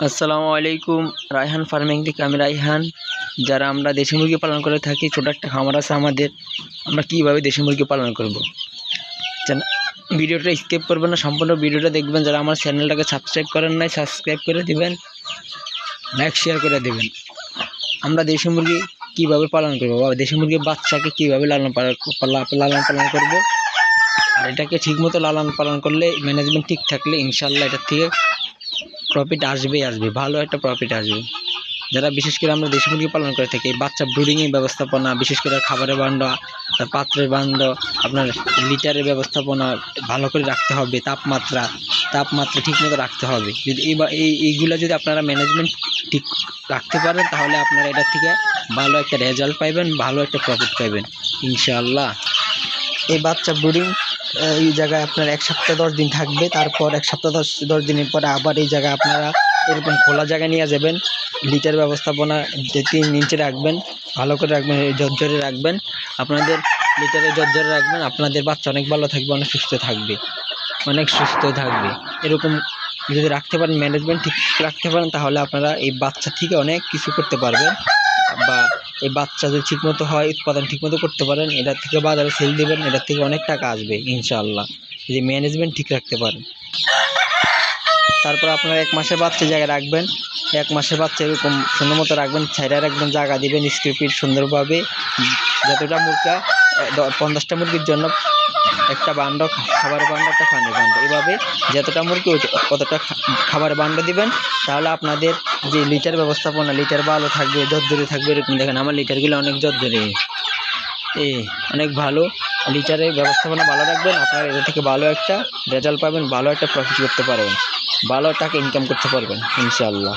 আসসালামু আলাইকুম। রায়হান ফার্মিং থেকে আমি রায়হান। যারা আমরা দেশি মুরগি পালন করে থাকি, ছোটো একটা খামার আছে আমাদের। আমরা কীভাবে দেশি মুরগি পালন করব, ভিডিওটা স্কিপ করবেন না, সম্পূর্ণ ভিডিওটা দেখবেন। যারা আমার চ্যানেলটাকে সাবস্ক্রাইব করেন নাই, সাবস্ক্রাইব করে দিবেন, লাইক শেয়ার করে দেবেন। আমরা দেশি মুরগি কীভাবে পালন করবো বা দেশি মুরগির বাচ্চাকে কীভাবে লালন পালন করব, আর এটাকে ঠিকমতো লালন পালন করলে, ম্যানেজমেন্ট ঠিক থাকলে ইনশাল্লাহ এটার থেকে প্রফিট আসবে, ভালো একটা প্রফিট আসবে। যারা বিশেষ করে আমরা দেশি মুরগি পালন করে থাকি, বাচ্চা ব্রুডিংয়ের ব্যবস্থাপনা, বিশেষ করে খাবারের বান্ড, তার পাত্রের বান্ড, আপনার লিটারের ব্যবস্থাপনা ভালো করে রাখতে হবে। তাপমাত্রা ঠিকমতো রাখতে হবে। যদি এইগুলো যদি আপনারা ম্যানেজমেন্ট ঠিক রাখতে পারেন, তাহলে আপনারা এটার থেকে ভালো একটা রেজাল্ট পাইবেন, ভালো একটা প্রফিট পাইবেন ইনশাআল্লাহ। এই বাচ্চা ব্রুডিং এই জায়গায় আপনার 1 সপ্তাহ 10 দিন থাকবে। তারপর 1 সপ্তাহ 10 দিনের পরে আবার এই জায়গায় আপনারা এরকম খোলা জায়গায় নিয়ে যাবেন। লিটার ব্যবস্থাপনা 3 ইঞ্চি রাখবেন, ভালো করে রাখবেন, জর্জরে রাখবেন। আপনাদের লিটারে জর্জরে রাখবেন, আপনাদের বাচ্চা অনেক ভালো থাকবে, অনেক সুস্থ থাকবে। এরকম যদি রাখতে পারেন, ম্যানেজমেন্ট ঠিক রাখতে পারেন, তাহলে আপনারা এই বাচ্চা থেকে অনেক কিছু করতে পারবেন। বা এই বাচ্চা যদি ঠিকমতো হয়, উৎপাদন ঠিকমতো করতে পারেন, এটার থেকে বাজারে সেল দেবেন, এটার থেকে অনেক টাকা আসবে ইনশাআল্লাহ, যদি ম্যানেজমেন্ট ঠিক রাখতে পারেন। তারপর আপনারা 1 মাসের বাচ্চা জায়গায় রাখবেন। 1 মাসের বাচ্চা এরকম সুন্দর মতো রাখবেন, ছাইরা রাখবেন, জায়গা দিবেন স্কোয়ার সুন্দরভাবে। যতটা মুরগা 50টা মুরগির জন্য একটা বান্ড, খাবারের বান্ড, একটা পানির বান্ড, এভাবে যতটা মুরগি অতটা খাবারের বান্ড দিবেন। তাহলে আপনাদের যে লিটার ব্যবস্থাপনা, লিটার ভালো থাকবে, জর্জরে থাকবে। এরকম দেখেন আমার লিটারগুলো অনেক জর্জরে, অনেক ভালো। লিটারের ব্যবস্থাপনা ভালো রাখবেন, আপনারা এদের থেকে ভালো একটা রেজাল্ট পাবেন, ভালো একটা প্রফিট করতে পারবেন, ভালো টাকা ইনকাম করতে পারবেন ইনশাআল্লাহ।